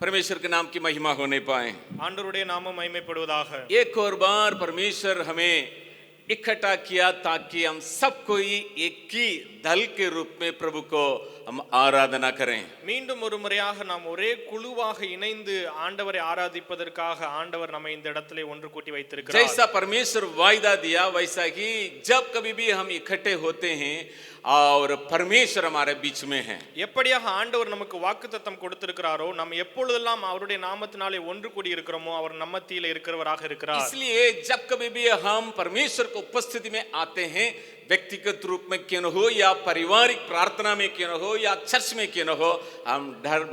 परमेश्वर के नाम की महिमा होने पाए। ஆண்டவருடைய நாமம் மகிமைப்படுவதாக. एक और बार परमेश्वर हमें इकट्ठा किया ताकि हम सब कोई एक ही दल के रूप में प्रभु को हम आराधना करें। மீண்டும் ஒரு முறையாக நாம் ஒரே குழுவாக இணைந்து ஆண்டவரை ஆராதிப்பதற்காக ஆண்டவர் நம்மை இந்த இடத்திலே ஒன்று கூட்டி வைத்திருக்கிறார். जैसा परमेश्वर वायदा दिया वैसा ही जब कभी भी हम इकट्ठे होते हैं और परमेश्वर हमारे बीच में है। எப்படியாக ஆண்டவர் நமக்கு வாக்குத்தத்தம் கொடுத்திருக்கிறாரோ நாம் எப்பொழுதெல்லாம் அவருடைய நாமத்தினாலே ஒன்று கூடி இருக்கிறோமோ அவர் நம்ம மத்தியிலே இருக்கிறவராக இருக்கிறார். इसलिए जब कभी भी हम परमेश्वर को उपस्थिति में आते हैं, व्यक्तिगत रूप में क्यों न हो या पारिवारिक प्रार्थना में क्यों न हो या चर्च में क्यों न हो, हम डर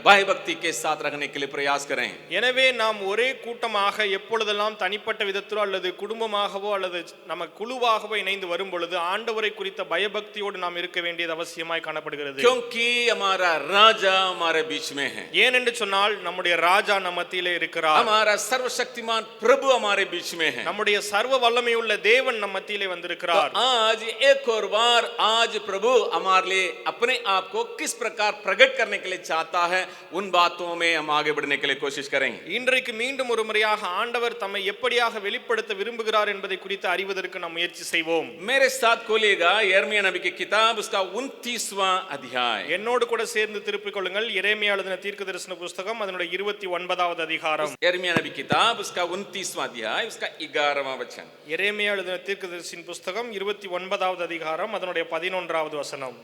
भय भक्ति के साथ रहने के लिए प्रयास करें। எனவே நாம் ஒரே கூட்டமாக எப்பொழுதெல்லாம் தனிப்பட்ட விதத்திலோ அல்லது குடும்பமாகவோ அல்லது நம்ம குழுவாகவோ இணைந்து வரும் பொழுது ஆண்டவரை குறித்த பயபக்தியோடு நாம் இருக்க வேண்டியது அவசியமாய் காணப்படுகிறது. क्योंकि हमारा राजा हमारे बीच में है। ஏனென்று சொன்னால் நம்முடைய ராஜா நம்ம மத்தியிலே இருக்கிறார். हमारा सर्वशक्तिमान प्रभु हमारे बीच में है। நம்முடைய சர்வ வல்லமையுள்ள தேவன் நம்ம மத்தியிலே வந்திருக்கிறார். आज एक और बार आज प्रभु हमारे लिए अपने आप को किस प्रकार प्रकट करने के लिए चाहता है, उन बातों में हम आगे बढ़ने के लिए कोशिश करेंगे। இன்றைக்கு மீண்டும் ஒரு முறையாக ஆண்டவர் தம்மை எப்படியாக வெளிப்படுத்த விரும்புகிறார் என்பதை குறித்து அறிவதற்கு நாம் முயற்சி செய்வோம். मेरे साथ खोलिएगा यिर्मयाह नबी की किताब उसका 29वां अध्याय। என்னோடு கூட சேர்ந்து திருப்பிக் கொள்ளுங்கள் எரேமியா எழுதின தீர்க்கதரிசன புத்தகம் அதனுடைய 29வது அதிகாரம். यिर्मयाह नबी की किताब उसका 29वां अध्याय उसका 11वां वचन। எரேமியா எழுதின தீர்க்கதரிசன புத்தகம் 29வது அதிகாரம் அதனுடைய 11வது வசனம்.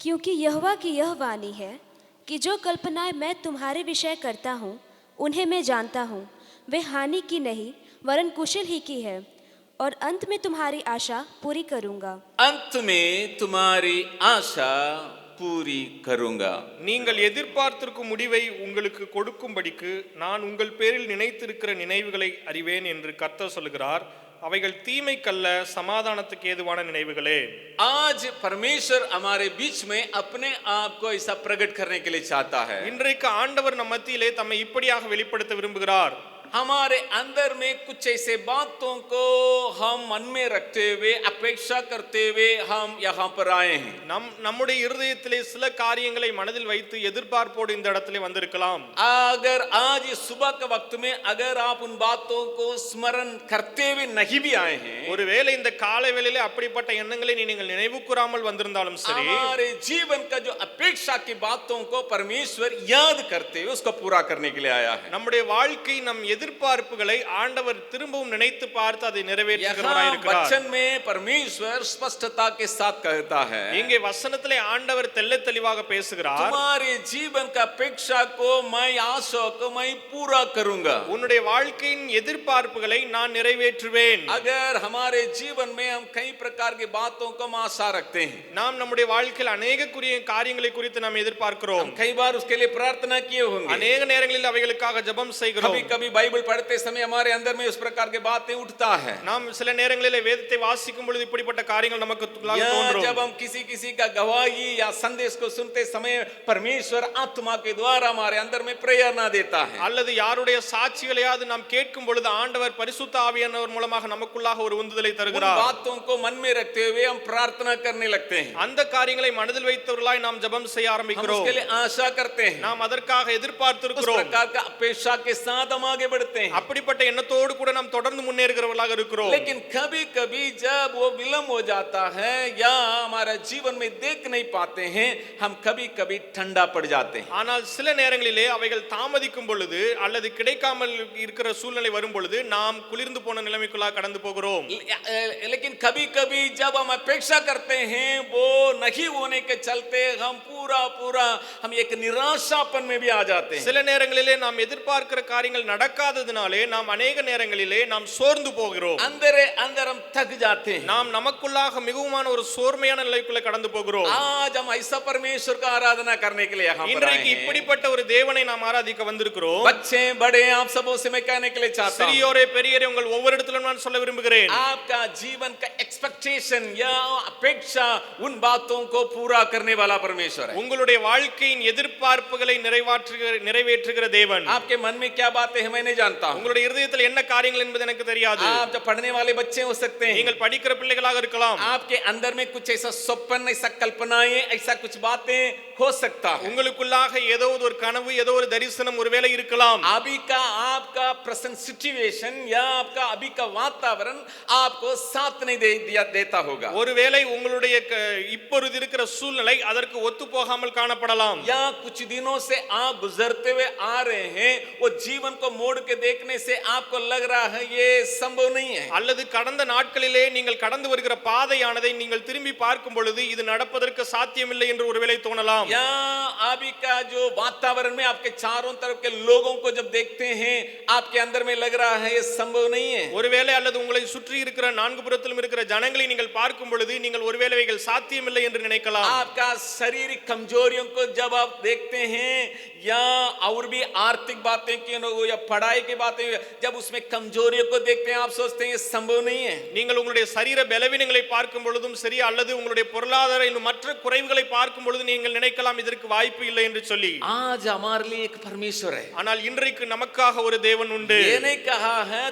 क्योंकि यहोवा की यह वाणी है कि जो कल्पनाएं मैं तुम्हारे विषय करता हूँ उन्हें मैं जानता हूँ, वे हानि की नहीं वरन कुशल ही की है, और अंत में तुम्हारी आशा पूरी करूँगा। अंत में तुम्हारी आशा पूरी करूंगा। நீங்கள் எதிர்பார்த்திருக்கும் முடிவை உங்களுக்கு கொடுக்கும்படிக்கு நான் உங்கள் பேரில் நினைத்திருக்கிற நினைவுகளை அறிவேன் என்று கர்த்தர் சொல்கிறார். அவைகள் தீமைக்கல்ல சமாதானத்துக்கு ஏதுவான நினைவுகளே. आज परमेश्वर हमारे बीच में अपने आप को ऐसा प्रकट करने के लिए चाहता है। இன்றைக்கு ஆண்டவர் நம் மத்தியிலே தம்மை இப்படியாக வெளிப்படுத்த விரும்புகிறார். हमारे अंदर में कुछ ऐसे बातों को हम मन में रखते हुए अपेक्षा करते हुए हम यहाँ पर आए हैं। நம்முடைய இருதயத்திலே சில காரியங்களை மனதில் வைத்து எதிர்பார்ப்போடு இந்த இடத்திலே வந்திருக்கலாம். अगर आज सुबह के वक्त में अगर आप उन बातों को स्मरण करते हुए नहीं भी आए हैं, ஒருவேளை இந்த காலை வேளையிலே அப்படிப்பட்ட எண்ணங்களை நீங்கள் நினைவு கூறாமல் வந்திருந்தாலும் சரி, हमारे जीवन का जो अपेक्षा की बातों को परमेश्वर याद करते हुए उसको पूरा करने के लिए आया है। நம்முடைய வாழ்க்கை நம் எதிர்பார்ப்புகளை ஆண்டவர் திரும்பவும் நினைத்து பார்த்து அதை நிறைவேற்றுகிறவராய் இருக்கிறார். वचन में परमेश्वर स्पष्टता के साथ कहता है, இங்கே வசனத்திலே ஆண்டவர் தெள்ளத் தெளிவாக பேசுகிறார். तुम्हारे जीवन का अपेक्षा को मैं आशा को मैं पूरा करूंगा। உன்னுடைய வாழ்க்கையின் எதிர்பார்ப்புகளை நான் நிறைவேற்றுவேன். अगर हमारे जीवन में हम कई प्रकार की बातों को हम आशा रखते हैं, நாம் நம்முடைய வாழ்க்கையில் अनेक காரியங்களை குறித்து நாம் எதிர்பார்க்கிறோம். हम कई बार उसके लिए प्रार्थना किए होंगे, अनेक நேரங்களில் அவைகளுக்காக ஜெபம் செய்கிறோம். कभी-कभी बाइबल पढ़ते समय हमारे अंदर में उस प्रकार के बातें उठता है। நாம் சில நேரங்களில் வேதத்தை வாசிக்கும் பொழுது இப்படிப்பட்ட காரியங்கள் நமக்கு தோன்றும். जब हम किसी का गवाही या संदेश को सुनते समय परमेश्वर आत्मा के द्वारा हमारे अंदर में प्रेरणा देता है। அல்லது யாருடைய சாட்சிகளையாவது நாம் கேட்கும் பொழுது ஆண்டவர் பரிசுத்த ஆவியானவர் மூலமாக நமக்குள்ளாக ஒரு உந்துதலை தருகிறார். उन बातों को मन में रखते हुए हम प्रार्थना करने लगते हैं। அந்த காரியங்களை மனதில் வைத்தவர்களாய் நாம் ஜெபம் செய்ய ஆரம்பிக்கிறோம். हम उसके लिए आशा करते हैं, நாம் அதற்காக எதிர்பார்த்திருக்கிறோம். उस प्रकार का अपेक्षा के साथ हम आगे बढ़ते हैं। அப்படிப்பட்ட எண்ணத்தோடு கூட நாம் தொடர்ந்து முன்னேறுகிறவர்களாக இருக்கிறோம். लेकिन कभी-कभी जब वो विलंब हो जाता है या हमारा जीवन में देख नहीं पाते हैं, हम कभी-कभी ठंडा पड़ जाते हैं। ஆனால் சில நேரங்களிலே அவைகள் தாமதிக்கும் பொழுது அல்லது கிடைக்காமல் இருக்கிற சூழ்நிலை வரும் பொழுது நாம் குளிர்ந்து போன நிலைமைக்குள்ளாக கடந்து போகிறோம். लेकिन कभी-कभी जब हम अपेक्षा करते हैं वो नहीं होने के चलते हम पूरा हम एक निराशापन में भी आ जाते हैं। சில நேரங்களிலே நாம் எதிர்பார்க்கிற காரியங்கள் நடக்காததினாலே நாம் अनेक நேரங்களிலே நாம் சோர்ந்து போகிறோம். अंदर हम थक जाते हैं। நாம் நமக்குள்ளாக மிகவும் ஒரு சோர்மையான நிலைக்குள்ள கடந்து போகிறோம். आज हम ऐसा परमेश्वर का आराधना करने के लिए यहाँ पर आए இன்றைக்கு हैं। இப்படிப்பட்ட ஒரு தேவனை நாம் ஆராதிக்க வந்திருக்கிறோம். बच्चे बड़े आप सबों से मैं कहने के लिए चाहता हूँ, சிறியோரே பெரியோரே உங்கள் ஒவ்வொருஇடத்திலும் நான் சொல்ல விரும்புகிறேன். आपका जीवन का एक्सपेक्टेशन या अपेक्षा उन बातों को पूरा करने वाला परमेश्वर है। உங்களுடைய வாழ்க்கையின் எதிர்பார்ப்புகளை நிறைவேற்றுகிற தேவன். आपके मन में क्या बातें हैं मैं नहीं जानता हूं. உங்களுடைய இருதயத்தில் என்ன காரியங்கள் என்பது எனக்கு தெரியாது. आप जो पढ़ने वाले बच्चे हो सकते हैं, நீங்கள் படிக்கிற பிள்ளைகளாக இருக்கலாம். आपके अंदर में कुछ ऐसा स्वप्न, ऐसा कल्पनाएं, ऐसा कुछ बातें हो सकता है. உங்களுக்குள்ளாக ஏதோ ஒரு கனவு, ஏதோ ஒரு தரிசனம் ஒருவேளை இருக்கலாம். अभी का आपका प्रेजेंट सिचुएशन या आपका अभी का वातावरण आपको साथ नहीं देता होगा. ஒருவேளை உங்களுடைய இப்பொழுது இருக்கிற சூழ்நிலை அதற்கு ஒத்து போகாமல் காணப்படலாம். या कुछ दिनों से आप गुजरते हुए आ रहे हैं, वो जीवन को मोड़ के देखने से आपको लग रहा है ये संभव नहीं है. அல்லது கடந்த நாட்களிலே நீங்கள் கடந்து வருகிற பாதையானதை நீங்கள் திரும்பி பார்க்கும் பொழுது இது நடப்பதற்கு சாத்தியமில்லை என்று ஒருவேளை தோணலாம். या अभी का जो वातावरण में आपके चारों तरफ के लोगों को जब देखते हैं आपके अंदर में लग रहा है ये संभव नहीं है. ஒருவேளை அல்லது உங்களை சுற்றி இருக்கிற நான்கு புறத்திலும் இருக்கிற ஜனங்களை நீங்கள் பார்க்கும் பொழுது நீங்கள் ஒருவேளை இவைகள் சாத்தியமில்லை என்று நினைக்கலாம். आपका शारीरिक कमजोरियों को जब आप देखते हैं या और भी आर्थिक बातें क्यों न हो या पढ़ाई की बातें, जब उसमें कमजोरियों को देखते हैं आप सोचते हैं ये संभव नहीं है. நீங்கள் உங்களுடைய சரீர பலவீனங்களை பார்க்கும் பொழுதும் சரி, அல்லது உங்களுடைய பொருளாதார இன்னும் மற்ற குறைவுகளை பார்க்கும் பொழுது நீங்கள் நினைக்கலாம் இதற்கு வாய்ப்பு இல்லை என்று சொல்லி. आज हमारे लिए एक परमेश्वर है. ஆனால் இன்றைக்கு நமக்காக ஒரு தேவன் உண்டு. ये नहीं कहा है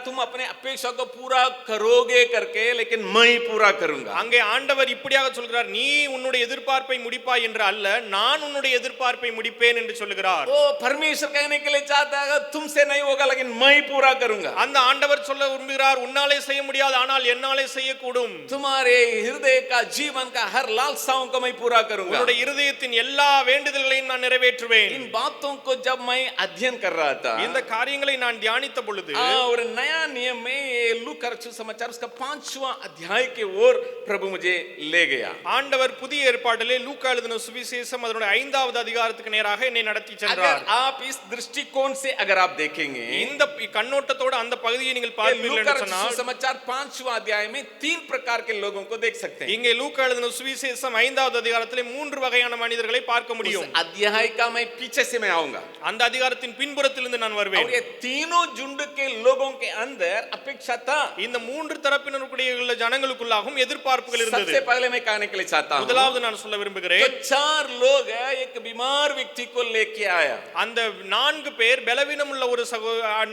तुम अपने अपेक्षा को पूरा करोगे करके, लेकिन मैं ही पूरा करूंगा. அங்கே ஆண்டவர் இப்படியாக சொல்கிறார், நீ உன்னுடைய எதிர்பார்ப்பை முடிப்பாய் என்று அல்ல, நான் உன்னுடைய எதிர்பார்ப்பை முடிப்பேன் என்று சொல்கிறார். वो परमेश्वर कहने के लिए चाहता है तुमसे नहीं होगा लेकिन मैं ही पूरा करूंगा. அந்த ஆண்டவர் சொல்ல விரும்புகிறார், உன்னாலே செய்ய முடியாது ஆனால் என்னாலே செய்யக்கூடும். तुम्हारे हृदय का जीवन का हर लालसाओं को मैं पूरा करूंगा. உன்னுடைய இருதயத்தின் எல்லா வேண்டுதல்களையும் நான் நிறைவேற்றுவேன். इन बातों को जब मैं अध्ययन कर रहा था, இந்த காரியங்களை நான் தியானித்த பொழுது और नया नियम में लूका रचित समाचार उसका 5वां अध्याय के ओर प्रभु मुझे ले गया. ஆண்டவர் புதிய ஏற்பாட்டிலே லூக்கா எழுதின சுவிசேஷம் அதனுடைய 5வது அதிகாரத்துக்கு நேராக என்னை நடத்தி சென்றார். अगर आप इस दृष्टिकोण से अगर आप देखेंगे, இந்த கண்ணோட்டத்தோட அந்த பகுதியை நீங்கள் பார்ப்பீர்கள் लूका என்று रचित சொன்னால், समाचार 5वां अध्याय में 3 प्रकार के लोगों को देख सकते हैं. இங்கே லூக்கா எழுதின சுவிசேஷம் 5வது அதிகாரத்திலே 3 வகையான மனிதர்களை பார்க்க முடியும். उस अध्याय का मैं पीछे से मैं आऊंगा அந்த அதிகாரத்தின் பின்புறத்திலிருந்து நான் வருவேன். और ये तीनों झुंड के लोगों के अंदर अपेक्षा था. இந்த 3 தரப்பினருடைய ஜனங்களுக்குள்ளாகவும் எதிர்பார்ப்புகள் இருந்தது. सबसे पहले मैं कहने के लिए चाहता हूं, முதலாவது நான் சொல்ல விரும்புகிறேன், तो 4 लोग एक बीमार व्यक्ति को लेके आया. அந்த 4 பேர் பலவீனம் உள்ள ஒரு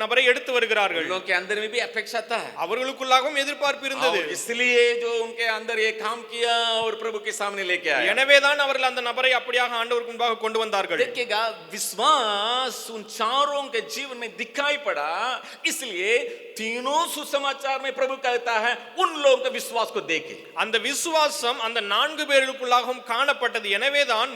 நபரை எடுத்து வருகிறார்கள். लोगों के अंदर में भी अपेक्षा था, அவர்களுக்குள்ளாகவும் எதிர்பார்ப்பு இருந்தது. और इसलिए जो उनके अंदर ये काम किया और प्रभु के सामने लेके आया. எனவேதான் அவர்கள் அந்த நபரை அப்படியாக ஆண்டவருக்கு முன்பாக கொண்டு வந்தார்கள். देखिएगा, विश्वास उन चारों के जीवन में दिखाई पड़ा, इसलिए तीनों सुसमाचार में प्रभु कहता है उन लोगों के विश्वास को देखे. அந்த விசுவாசம் அந்த 4 பேருக்குள்ளாகவும் காணப்பட்டது. எனவேதான்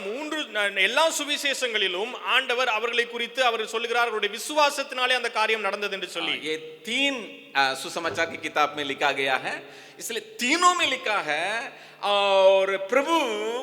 எல்லா சுவிசேஷங்களிலும் ஆண்டவர் அவர்களை குறித்து அவர் சொல்லுகிறார், அவருடைய விசுவாசத்தினாலே அந்த காரியம் நடந்தது என்று சொல்லி. ये 3 सुसमाचार की किताब में लिखा गया है, इसलिए तीनों में लिखा है और प्रभु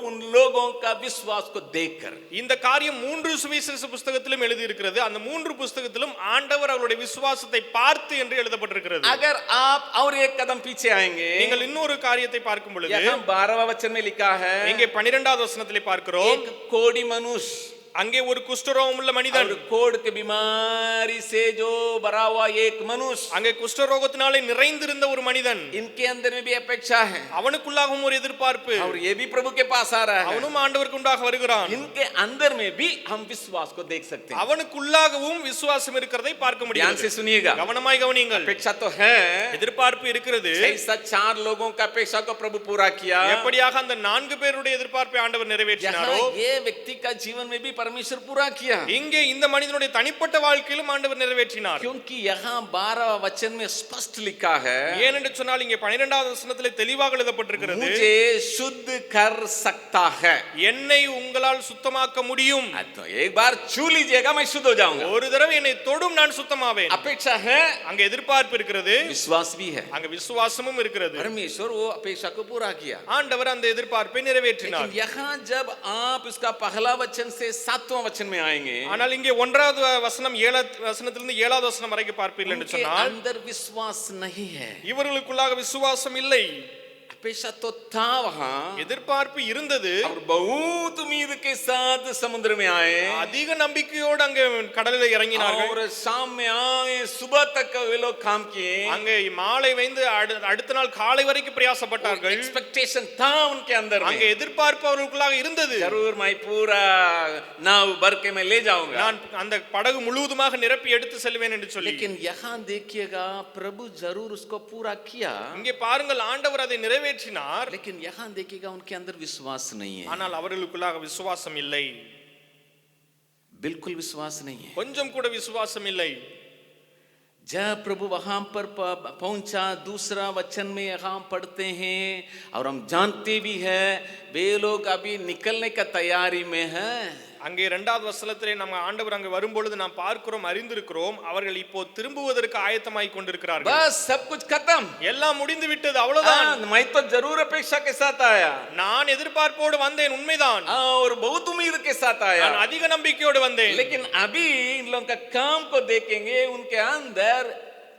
उन लोगों का विश्वास को देखकर. இந்த காரியம் 3 சுவிசேஷ புத்தகத்திலும் எழுதி இருக்கிறது. அந்த 3 புத்தகத்திலும் ஆண்டவர் அவருடைய விசுவாசத்தை பார்த்து என்று எழுதப்பட்டிருக்கிறது. अगर आप और एक कदम पीछे आएंगे, நீங்கள் இன்னொரு காரியத்தை பார்க்கும் பொழுது यहाँ 12वां वचन में लिखा है, இங்கே 12வது வசனத்திலே பார்க்கிறோம், एक कोढ़ी मनुष्य, அங்கே ஒரு குஷ்டரோகம் உள்ள மனிதன், और कोढ़ की बीमारी से जो भरा हुआ एक मनुष्य, அங்கே குஷ்டரோகத்தினாலே நிறைந்திருந்த ஒரு மனிதன். इनके अंदर में भी अपेक्षा है அவனுக்குள்ளாகவும் ஒரு எதிர்பார்ப்பு. और ये भी प्रभु के पास आ रहा है. அவனும் ஆண்டவருக்கு உண்டாக வருகிறான். इनके अंदर में भी हम विश्वास को देख सकते हैं. அவனுக்குள்ளாகவும் விசுவாசம் இருக்கிறதை பார்க்க ध्यान முடியும். से सुनिएगा, கவனமாய் கவனியுங்கள். अपेक्षा तो है, எதிர்பார்ப்பு இருக்கிறது. ऐसा 4 लोगों का अपेक्षा को प्रभु पूरा किया. எப்படியாக அந்த 4 பேருடைய எதிர்பார்ப்பை ஆண்டவர் நிறைவேற்றினாரோ, यहाँ ये व्यक्ति का जीवन में भी परमेश्वर पूरा किया. இங்கே இந்த மனிதனுடைய தனிப்பட்ட வாழ்க்கையிலும் ஆண்டவர் நிறைவேற்றினார். क्योंकि यहाँ 12 वचन में स्पष्ट लिखा है, ஏனென்று சொன்னால் இங்கே 12வது வசனத்திலே தெளிவாக எழுதப்பட்டிருக்கிறது, मुझे शुद्ध कर सकता है. என்னை உங்களால் சுத்தமாக்க முடியும். तो एक बार छू लीजिएगा मैं शुद्ध हो जाऊंगा. ஒரு தடவை என்னை தொடும் நான் சுத்தமாவேன். अपेक्षा है, அங்க எதிர்பார்ப்பு இருக்கிறது, विश्वास भी है. அங்க விசுவாசமும் இருக்கிறது. परमेश्वर वो अपेक्षा को पूरा किया. ஆண்டவர் அந்த எதிர்பார்ப்பை நிறைவேற்றினார். लेकिन यहाँ जब आप इसका पहला वचन से 7वां वचन में आएंगे, ஆனால் இங்கே 1வது வசனம் 7வது வசனத்திலிருந்து 7வது வசனம் வரைக்கும் பார்ப்பீர்கள் என்று उनके சொன்னால், अंदर विश्वास नहीं है. இவர்களுக்குள்ளாக விசுவாசம் இல்லை. अपेक्षा तो था वहां எதிர்பார்ப்பு இருந்தது. और बहुत उम्मीद के साथ समुद्र में आए அதிக நம்பிக்கையோடு அங்கே கடலில் இறங்கினார்கள். और शाम में आए सुबह तक वे लोग काम किए அங்கே மாலை வைந்து அடுத்த நாள் காலை வரைக்கும் பிரயாசப்பட்டார்கள். एक्सपेक्टेशन था उनके अंदर में அங்கே எதிர்பார்ப்பு அவர்களுக்குள்ளாக இருந்தது. जरूर मैं पूरा नाव भर के मैं ले जाऊंगा நான் அந்த படகு முழுவதுமாக நிரப்பி எடுத்து செல்வேன் என்று சொல்லி. लेकिन यहाँ देखिएगा प्रभु जरूर उसको पूरा किया இங்கே பாருங்கள் ஆண்டவர் அதை நிறைவேற்றினார். लेकिन यहाँ देखिएगा उनके अंदर विश्वास नहीं है ஆனால் அவர்களுக்குள்ளாக விசுவாசம் இல்லை. बिल्कुल विश्वास नहीं है கொஞ்சம் கூட விசுவாசம் இல்லை. जब प्रभु वहां पर पहुंचा दूसरा वचन में यहाँ पढ़ते हैं और हम जानते भी हैं वे लोग अभी निकलने का तैयारी में हैं அங்கே இரண்டாவது வசனத்திலே நம்ம ஆண்டவர் அங்கே வரும்பொழுது நாம் பார்க்கிறோம், அறிந்திருக்கிறோம், அவர்கள் இப்போ திரும்புவதற்கு ஆயத்தமாய் கொண்டிருக்கிறார்கள். बस सब कुछ खत्म எல்லாம் முடிந்து விட்டது, அவ்வளவுதான். मैं तो जरूर अपेक्षा के साथ आया நான் எதிர்பார்ப்போடு வந்தேன், உண்மைதான். और बहुत उम्मीद के साथ आया நான் அதிக நம்பிக்கையோடு வந்தேன். लेकिन अभी इन लोगों का काम को देखेंगे उनके अंदर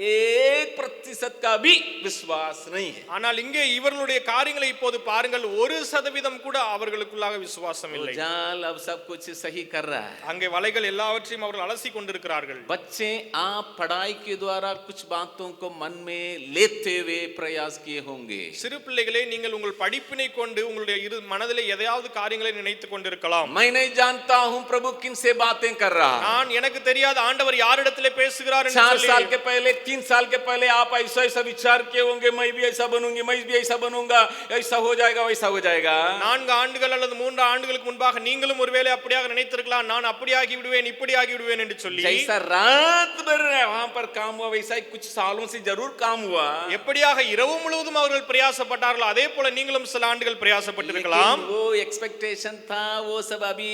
1% का भी विश्वास नहीं है ஆனால் இங்கே இவர்களுடைய காரியங்களை இப்போது பாருங்கள், 1% கூட அவர்களுக்குள்ளாக விசுவாசம் இல்லை. जाल अब सब कुछ सही कर रहा है அங்கே வலைகள் எல்லாவற்றையும் அவர்கள் அலசி கொண்டிருக்கிறார்கள். बच्चे आप पढ़ाई के द्वारा कुछ बातों को मन में लेते हुए प्रयास किए होंगे சிறு பிள்ளைகளே, நீங்கள் உங்கள் படிப்பினை கொண்டு உங்களுடைய மனதிலே எதையாவது காரியங்களை நினைத்துக் கொண்டிருக்கலாம். मैं नहीं जानता हूं प्रभु किन से बातें कर रहा है நான் எனக்கு தெரியாத ஆண்டவர் யாரிடத்திலே பேசுகிறார் என்று 4 சொல்லி. साल के पहले 3 साल के पहले आप ऐसा ऐसा विचार किए होंगे मैं भी ऐसा बनूंगी मैं भी ऐसा बनूंगा ऐसा हो जाएगा वैसा हो जाएगा 4 ஆண்டுகள் அல்லது 3 ஆண்டுகளுக்கு முன்பாக நீங்களும் ஒருவேளை அப்படியாக நினைத்திருக்கலாம், நான் அப்படியாகி விடுவேன் இப்படியாகி விடுவேன் என்று சொல்லி. जैसा रात भर वहां पर काम हुआ वैसा ही कुछ सालों से जरूर काम हुआ எப்படியாக இரவு முழுவதும் அவர்கள் பிரயாசப்பட்டார்களோ அதே போல நீங்களும் சில ஆண்டுகள் பிரயாசப்பட்டிருக்கலாம். वो एक्सपेक्टेशन था वो सब अभी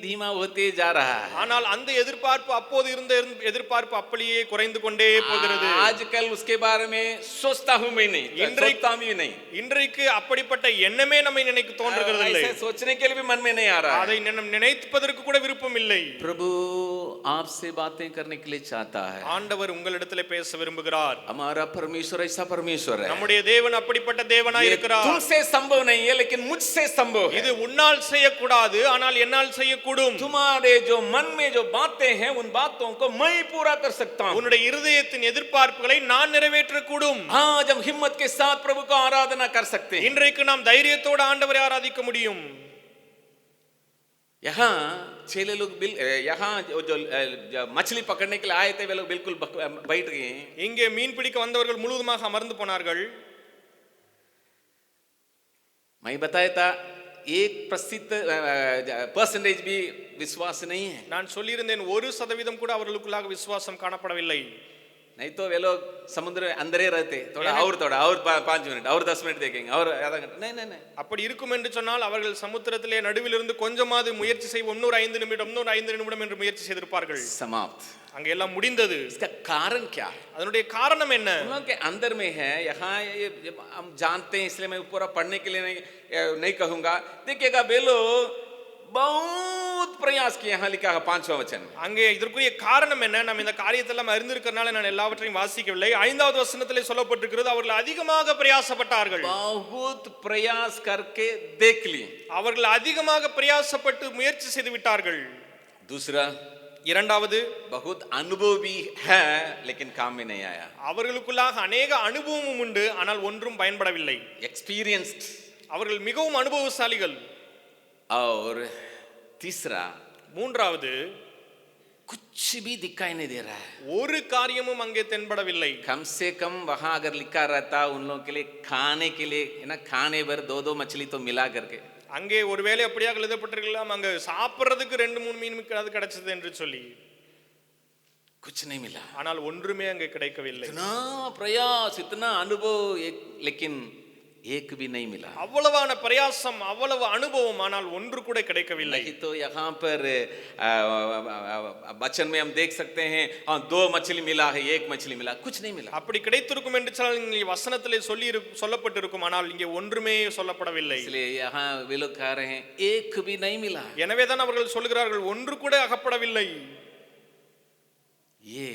धीमा होते जा रहा है ஆனால் அந்த எதிர்பார்ப்பு அப்போது இருந்த எதிர்பார்ப்பு அப்படியே குறைந்து கொண்டே போகிறது. आजकल उसके बारे में सोचता हूं मैं नहीं सोचता भी नहीं இன்றைக்கு அப்படிப்பட்ட எண்ணமே நம்மை நினைக்க தோன்றுகிறது இல்லை. ऐसे सोचने के लिए भी मन में नहीं आ रहा அதை நினைப்பதற்கு கூட விருப்பம் இல்லை. प्रभु आपसे बातें करने के लिए चाहता है ஆண்டவர் உங்களிடத்திலே பேச விரும்புகிறார். हमारा परमेश्वर ऐसा परमेश्वर है நம்முடைய தேவன் அப்படிப்பட்ட தேவனாய் இருக்கிறார். तुमसे संभव नहीं है लेकिन मुझसे संभव है இது உன்னால் செய்யக்கூடாது ஆனால் என்னால் செய்யக்கூடும். तुम्हारे जो मन में जो बातें हैं उन बातों को मैं पूरा कर सकता हूं உன்னுடைய இருதயத்தின் எதிர்பார்ப்புகளை நான் நிறைவேற்றக்கூடும். आज हम हिम्मत के साथ प्रभु को आराधना कर सकते हैं இன்றைக்கு நாம் தைரியத்தோடு ஆண்டவரை ஆராதிக்க முடியும். यहाँ चेले लोग यहाँ जो मछली पकड़ने के लिए आए थे वे लोग बिल्कुल बैठ गए இங்கே மீன் பிடிக்க வந்தவர்கள் முழுவதுமாக அமர்ந்து போனார்கள். मैं बताया था 1% भी विश्वास नहीं है நான் சொல்லியிருந்தேன் 1% கூட அவர்களுக்குள்ளாக விசுவாசம் காணப்படவில்லை. नहीं तो वे लोग समुद्र में अंदर ही रहते थोड़ा और 5 मिनट और 10 मिनट देखेंगे और आधा घंटा नहीं அப்படி இருக்கும் என்று சொன்னால் அவர்கள் சமுத்திரத்திலே நடுவில் இருந்து கொஞ்சமாவது முயற்சி செய்வோம், இன்னொரு 5 நிமிடம் இன்னொரு 5 நிமிடம் என்று முயற்சி செய்திருப்பார்கள். समाप्त அங்க எல்லாம் முடிந்தது. इसका कारण क्या है அதனுடைய காரணம் என்ன? उन लोगों के अंदर में है यहाँ हम जानते हैं इसलिए मैं पूरा पढ़ने के लिए नहीं कहूंगा देखिएगा वे लोग बहुत प्रयास किए यहाँ लिखा है 5वां वचन அங்கே இதற்குரிய காரணம் என்ன? நாம் இந்த காரியத்தை எல்லாம் அறிந்திருக்கிறனால நான் எல்லாவற்றையும் வாசிக்கவில்லை. 5வது வசனத்திலே சொல்லப்பட்டிருக்கிறது, அவர்கள் அதிகமாக பிரயாசப்பட்டார்கள். बहुत प्रयास करके देख लिए அவர்கள் அதிகமாக பிரயாசப்பட்டு முயற்சி செய்து விட்டார்கள். दूसरा இரண்டாவது, बहुत अनुभव भी है लेकिन काम में नहीं आया அவர்களுக்குள்ளாக अनेक அனுபவமும் உண்டு ஆனால் ஒன்றும் பயன்படவில்லை. एक्सपीरियंस्ड அவர்கள் மிகவும் அனுபவசாலிகள். और तीसरा மூன்றாவது, कुछ भी दिखाई नहीं दे रहा है ஒரு காரியமும் அங்கே தென்படவில்லை. कम से कम वहां अगर लिखा रहता उन लोगों के लिए खाने के लिए है ना खाने भर 2 मछली तो मिला करके அங்கே ஒருவேளை அப்படியாக எழுதப்பட்டிருக்கலாம், அங்க சாப்பிடுறதுக்கு 2-3 மீன் கிடைச்சது என்று சொல்லி. कुछ नहीं मिला ஆனால் ஒன்றுமே அங்கே கிடைக்கவில்லை. इतना प्रयास इतना अनुभव लेकिन एक भी नहीं मिला அவ்வளவான பிரயாசம் அவ்வளவு அனுபவம் ஆனால் ஒன்று கூட கிடைக்கவில்லை. नहीं तो यहाँ पर वचन में हम देख सकते हैं 2 मछली मिला है 1 मछली मिला कुछ नहीं मिला அப்படி கிடைத்திருக்கும் என்று சொன்னால் இங்கே வசனத்திலே சொல்லப்பட்டிருக்கும் ஆனால் இங்கே ஒன்றுமே சொல்லப்படவில்லை. इसलिए यहाँ वे लोग कह रहे हैं एक भी नहीं मिला. எனவே தான் அவர்கள் சொல்கிறார்கள் ஒன்று கூட அகப்படவில்லை. ये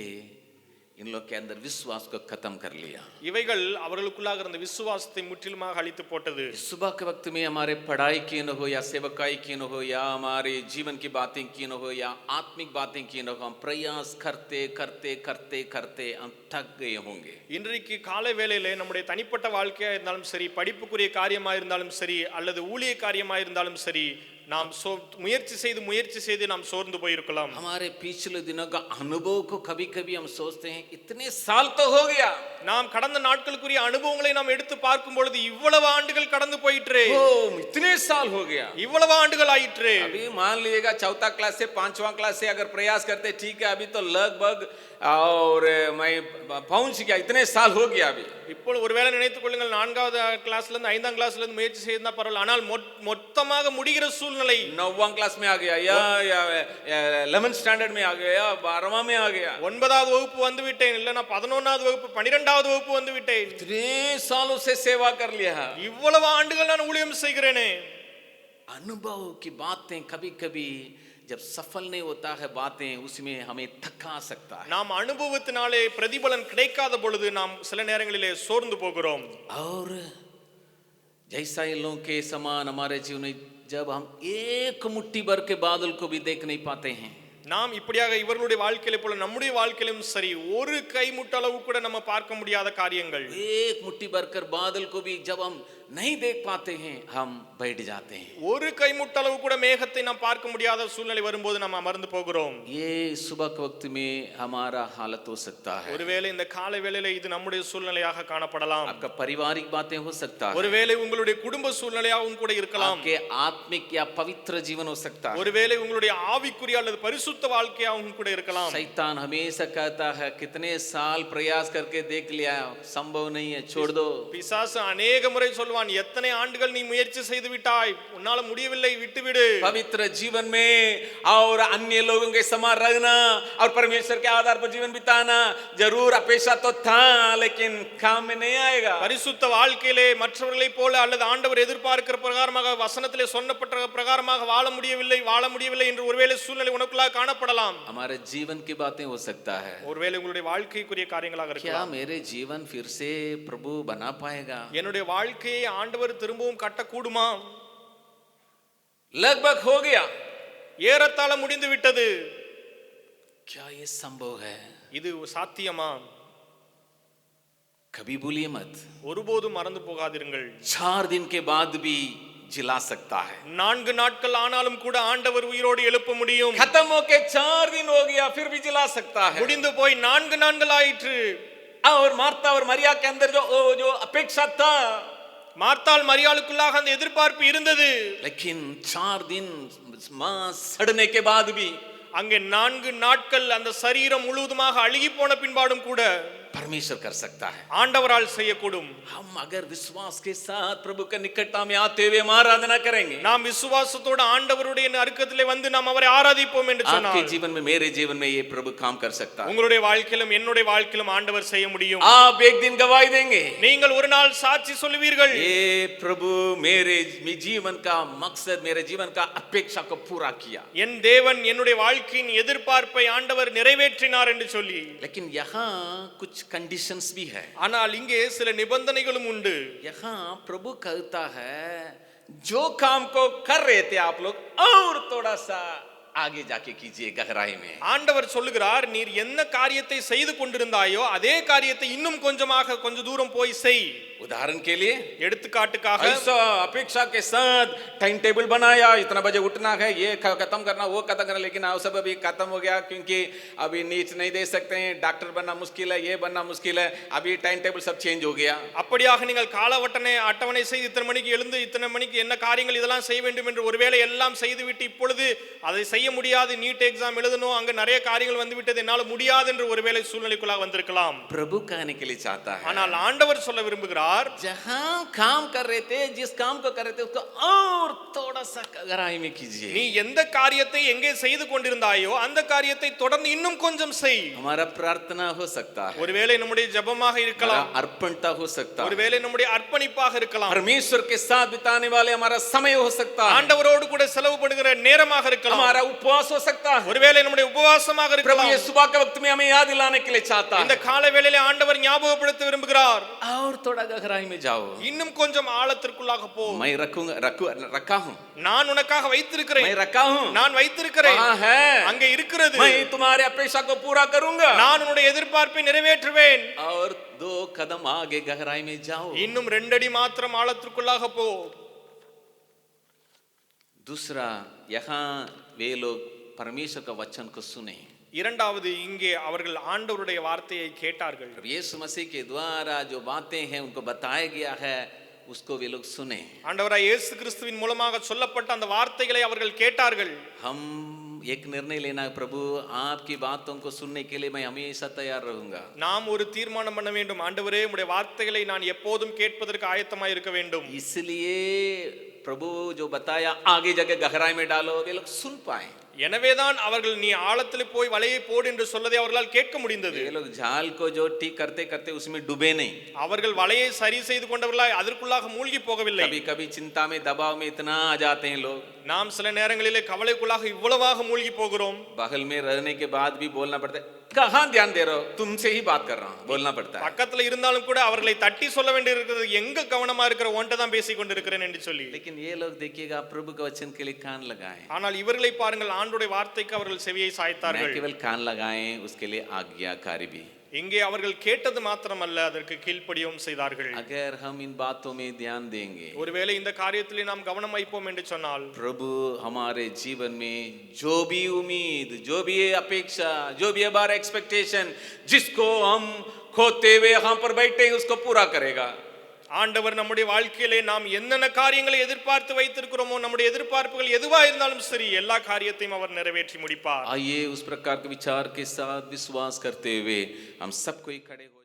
इन लोग के अंदर विश्वास को खत्म कर लिया। இவைகள் அவர்களுக்குள்ளாக இருந்த விசுவாசத்தை முற்றிலுமாக அழித்து போட்டது. सुबह के वक्त में हमारे पढ़ाई की न हो या सेवकाई की न हो या हमारे जीवन की बातें की न हो या आत्मिक बातें की न हो, हम प्रयास करते करते करते करते हम थक गए होंगे। இன்றைக்கு காலை வேளையிலே நம்முடைய தனிப்பட்ட வாழ்க்கையா இருந்தாலும் சரி, படிப்புக்குரிய காரியமா இருந்தாலும் சரி, அல்லது ஊழிய காரியமா இருந்தாலும் சரி, நாம் முயற்சி செய்து நாம் சோர்ந்து போயிருக்கலாம். हमारे पिछले दिनों का अनुभव को कभी कभी हम सोचते हैं इतने साल तो हो गया, நாம் கடந்த நாட்களுக்குரிய அனுபவங்களை நாம் எடுத்து பார்க்கும் பொழுது இவ்வளவு ஆண்டுகள் கடந்து போயிற்றே, इतने साल हो गया, இவ்வளவு ஆண்டுகள் ஆயிற்றே. अभी मान लीजिएगा चौथा क्लास से पांचवा क्लास से अगर प्रयास करते, ठीक है अभी तो लगभग और मैं पहुंच गया, इतने साल हो गया अभी. இப்போ ஒருவேளை நினைத்துக் கொள்ளுங்கள், 4வது கிளாஸ்ல இருந்து 5ஆம் கிளாஸ்ல இருந்து முயற்சி செய்தா பரவாயில்லை, ஆனால் மொத்தமாக முடிகிற சூழ்நிலை 9वां क्लास में आ गया या 11th स्टैंडर्ड में आ गया या 12वां में आ गया, 9வது வகுப்பு வந்து விட்டேன், இல்ல நான் 11வது வகுப்பு 12வது வகுப்பு வந்து விட்டேன். इतने सालों से सेवा कर लिया, இவ்வளவு ஆண்டுகள் நான் ஊழியம் செய்கிறேனே. अनुभव की बातें कभी कभी जब सफल नहीं होता है बातें, उसमें हमें थका सकता है. நாம் அனுபவத்தினாலே பிரதிபலன் கிடைக்காத பொழுது நாம் சில நேரங்களிலே சோர்ந்து போகிறோம். और जैसा इन लोगों के समान हमारे जीवन में जब हम एक मुट्ठी भर के बादल को भी देख नहीं पाते हैं, நாம் இப்படியாக இவர்களுடைய வாழ்க்கையில போல நம்முடைய வாழ்க்கையிலும் சரி, ஒரு கைமுட்டளவு கூட நம்ம பார்க்க முடியாத காரியங்கள், एक मुट्ठी भर कर बादल को भी जब हम नहीं देख पाते हैं हम बैठ जाते हैं. ஒரு கைமுட்டளவு கூட மேகத்தை நாம் பார்க்க முடியாத சூழ்நிலை வரும்போது நாம் அமர்ந்து போகிறோம். ये सुबह के वक्त में हमारा हालत हो सकता है. ஒருவேளை இந்த காலை வேளையில இது நம்முடைய சூழ்நிலையாக காணப்படலாம். आपका पारिवारिक बातें हो सकता है, ஒருவேளை உங்களுடைய குடும்ப சூழ்நிலையாகவும் கூட இருக்கலாம். आपके आत्मिक या पवित्र जीवन हो सकता है. ஒருவேளை உங்களுடைய ஆவிக்குரிய அல்லது பரிசுத்த வாழ்க்கையாகவும் கூட இருக்கலாம். शैतान हमेशा कहता है कितने साल प्रयास करके देख लिया, संभव नहीं है, छोड़ दो. பிசாசு अनेक முறை சொல்வான், எத்தனை ஆண்டுகள் நீ முயற்சி செய்து விட்டாய், உன்னால முடியவில்லை, விட்டுவிடு. पवित्र जीवन में और अन्य लोगों के समान रहना और परमेश्वर के आधार पर जीवन बिताना जरूर अपेक्षा तो था, लेकिन काम में नहीं आएगा. பரிசுத்த வாழ்க்கையிலே மற்றவர்களைப் போல அல்லது ஆண்டவர் எதிர்பார்க்கிற பிரகாரமாக வசனத்திலே சொன்னப்பட்ட பிரகாரமாக வாழ முடியவில்லை என்று ஒருவேளை சூழ்நிலை உனக்குள்ளாக காணப்படலாம். हमारे जीवन की बातें हो सकता है, ஒருவேளை உங்களுடைய வாழ்க்கைக்குரிய காரியங்களாக क्या இருக்கலாம். मेरे जीवन फिर से प्रभु बना पाएगा, என்னுடைய வாழ்க்கையை ஆண்டவர் திரும்பவும் கட்டக்கூடுமா? लगभग हो गया, ஏறத்தாழ முடிந்து விட்டது. क्या ये संभव है? இது சாத்தியமா? कभी भूलिए मत, ஒருபோதும் மறந்து போகாதீர்கள். 4 दिन के बाद भी जिला सकता है. 4 நாட்கள் ஆனாலும் கூட ஆண்டவர் உயிரோடு எழுப்ப முடியும். खत्म होके 4 दिन हो गया फिर भी जिला सकता है. முடிந்து போய் 4 நாட்கள் ஆயிற்று. और मार्था और मरिया के अंदर जो अपेक्षा था, மார்த்தாள் மரியாளுக்குள்ளாக அந்த எதிர்பார்ப்பு இருந்தது. लेकिन 4 दिन मां सड़ने के बाद भी அங்கே 4 நாட்கள் அந்த சரீரம் முழுவதுமாக அழுகி போன பின்பாடும் கூட परमेश्वर कर सकता है. ஆண்டவரால் செய்யக்கூடும். हम अगर विश्वास के साथ प्रभु के निकटता में आते हुए आराधना करेंगे, நாம் விசுவாசத்தோடு ஆண்டவருடைய நெருக்கத்திலே வந்து நாம் அவரை ஆராதிப்போம் என்று आपके சொன்னார், जीवन में मेरे जीवन में ये प्रभु काम कर सकता है. உங்களுடைய வாழ்க்கையிலும் என்னுடைய வாழ்க்கையிலும் ஆண்டவர் செய்ய முடியும். आप एक दिन गवाही देंगे, நீங்கள் ஒரு நாள் சாட்சி சொல்லுவீர்கள், ये प्रभु मेरे जीवन का मकसद, मेरे जीवन का अपेक्षा को पूरा किया. என் தேவன் என்னுடைய வாழ்க்கையின் எதிர்பார்ப்பை ஆண்டவர் நிறைவேற்றினார் என்று சொல்லி. लेकिन यहाँ कुछ कंडीशंस भी है. ஆனால் இங்கே சில நிபந்தனைகளும் உண்டு. यहाँ प्रभु कहता है जो काम को कर रहे थे आप लोग और थोड़ा सा आगे जाके कीजिए गहराई में. ஆண்டவர் சொல்லுகிறார், நீர் என்ன காரியத்தை செய்து கொண்டிருந்தாயோ அதே காரியத்தை இன்னும் கொஞ்ச தூரம் போய் செய். उदाहरण के लिए, எடுத்துக்காட்டுக்காக ऐसा अपेक्षा के साथ टाइम टेबल बनाया, इतना बजे उठना है, ये खत्म करना, वो खत्म करना, लेकिन वो सब अभी खत्म हो गया क्योंकि अभी नीट नहीं दे सकते हैं, डॉक्टर बनना मुश्किल है, ये बनना मुश्किल है, अभी टाइम टेबल सब चेंज हो गया. அப்படியாக நீங்கள் அட்டவணை செய்து இத்தனை மணிக்கு எழுந்து இத்தனை மணிக்கு என்ன காரியங்கள் இதெல்லாம் செய்ய வேண்டும் என்று ஒருவேளை எல்லாம் செய்துவிட்டு இப்பொழுது அதை செய்ய முடியாது, நீட் எக்ஸாம் எழுதணும், அங்க நிறைய காரியங்கள் வந்து விட்டது, என்னால முடியாது என்று ஒருவேளை சூழ்நிலைக்குள்ளாக வந்திருக்கலாம். प्रभु कहने के लिए चाहता है, ஆனால் ஆண்டவர் சொல்ல விரும்புகிறார், जहां काम कर रहे थे, जिस काम को कर रहे थे उसको और थोड़ा सा गहराई में कीजिए. நீ எந்த காரியத்தை எங்கே செய்து கொண்டிருந்தாயோ அந்த காரியத்தை தொடர்ந்து இன்னும் கொஞ்சம் செய். हमारा प्रार्थना हो सकता है, ஒருவேளை நம்முடைய ஜெபமாக இருக்கலாம், अर्पणता हो सकता है, ஒருவேளை நம்முடைய அர்ப்பணிப்பாக இருக்கலாம், परमेश्वर के साथ बिताने वाले हमारा समय हो सकता है, ஆண்டவரோடு கூட செலவு பண்ணுகிற நேரமாக இருக்கலாம், हमारा उपवास हो सकता है। ஒருவேளை நம்முடைய உபவாசமாக प्रभु இருக்கலாம். ये सुबह के वक्त में हमें याद दिलाने के लिए चाहता இந்த है। காலை வேளையிலே ஆண்டவர் ஞாபகப்படுத்த விரும்புகிறார். और थोड़ा गहराई में जाओ। இன்னும் கொஞ்சம் ஆழத்திற்குள்ளாக போ. मैं रखा हूँ। நான் உனக்காக வைத்திருக்கிறேன். मैं रखा हूँ। நான் வைத்திருக்கிறேன். वहाँ है। அங்கே இருக்கிறது. मैं तुम्हारे अपेक्षा को पूरा करूंगा। நான் உன்னுடைய எதிர்பார்ப்பை நிறைவேற்றுவேன். और 2 कदम आगे गहराई में जाओ। இன்னும் 2 அடி மாத்திரம் ஆழத்திற்குள்ளாக போ. दूसरा, यहाँ वे लोग परमेश्वर का वचन को सुने। இரண்டாவது, இங்கே அவர்கள் ஆண்டவருடைய வார்த்தையை கேட்டார்கள். यीशु मसीह के द्वारा जो बातें हैं उनको बताया गया है, उसको वे लोग सुने। ஆண்டவராய் இயேசு கிறிஸ்துவின் மூலமாக சொல்லப்பட்ட அந்த வார்த்தைகளை அவர்கள் கேட்டார்கள். हम एक निर्णय लेना है, प्रभु आपकी बातों को सुनने के लिए मैं हमेशा तैयार रहूंगा। நாம் ஒரு தீர்மானம் பண்ண வேண்டும். ஆண்டவரே, உம்முடைய வார்த்தைகளை நான் எப்போதும் கேட்பதற்கு ஆயத்தமாய் இருக்க வேண்டும். इसलिए प्रभु जो बताया आगे जगह गहराई में डालो, वे लोग सुन पाए। எனவேதான் அவர்கள் நீ ஆழத்தில் போய் வலையை போடு என்று சொல்லதை அவர்களால் கேட்க முடிந்தது. ये लोग जाल को जो ठीक करते करते उसमें डूबे नहीं। அவர்கள் வலையை சரி செய்து கொண்டவர்களாய் அதற்குள்ளாக மூழ்கி போகவில்லை. कभी कभी चिंता में दबाव में इतना आ जाते हैं लोग। நாம் சில நேரங்களிலே கவலைக்குள்ளாக இவ்வளவாக மூழ்கி போகிறோம். बगल में रहने के बाद भी बोलना पड़ता है, कहाँ ध्यान दे रहे हो, तुमसे ही बात कर रहा हूँ, बोलना पड़ता है। பக்கத்துல இருந்தாலும் கூட அவர்களை தட்டி சொல்ல வேண்டியிருக்கிறது, எங்க கவனமா இருக்கிற ஒன்றை தான் பேசிக் கொண்டிருக்கிறேன் என்று சொல்லி. लेकिन ये लोग देखिएगा, प्रभु के वचन के लिए कान लगाएं। ஆனால் இவர்களை பாருங்கள், ஆண்டவருடைய வார்த்தைக்கு அவர்கள் செவியை न சாய்த்தார்கள். केवल कान लगाएं, उसके लिए आज्ञाकारी भी। இங்கே அவர்கள் கேட்டது மாத்திரமல்ல, அதற்கு கீழ்ப்படியவும் செய்தார்கள். अगर हम इन बातों में ध्यान देंगे, ஒருவேளை இந்த காரியத்திலே நாம் கவனம் வைப்போம் என்று சொன்னால், प्रभु हमारे जीवन में जो भी उम्मीद, जो भी अपेक्षा, जो भी हमारा एक्सपेक्टेशन, जिसको हम खोते हुए यहाँ पर बैठे हैं, उसको पूरा करेगा। ஆண்டவர் நம்முடைய வாழ்க்கையிலே நாம் என்னென்ன காரியங்களை எதிர்பார்த்து வைத்திருக்கிறோமோ, நம்முடைய எதிர்பார்ப்புகள் எதுவா இருந்தாலும் சரி, எல்லா காரியத்தையும் அவர் நிறைவேற்றி முடிப்பார். आइए उस प्रकार के विचार के साथ विश्वास करते हुए हम सबको खड़े हो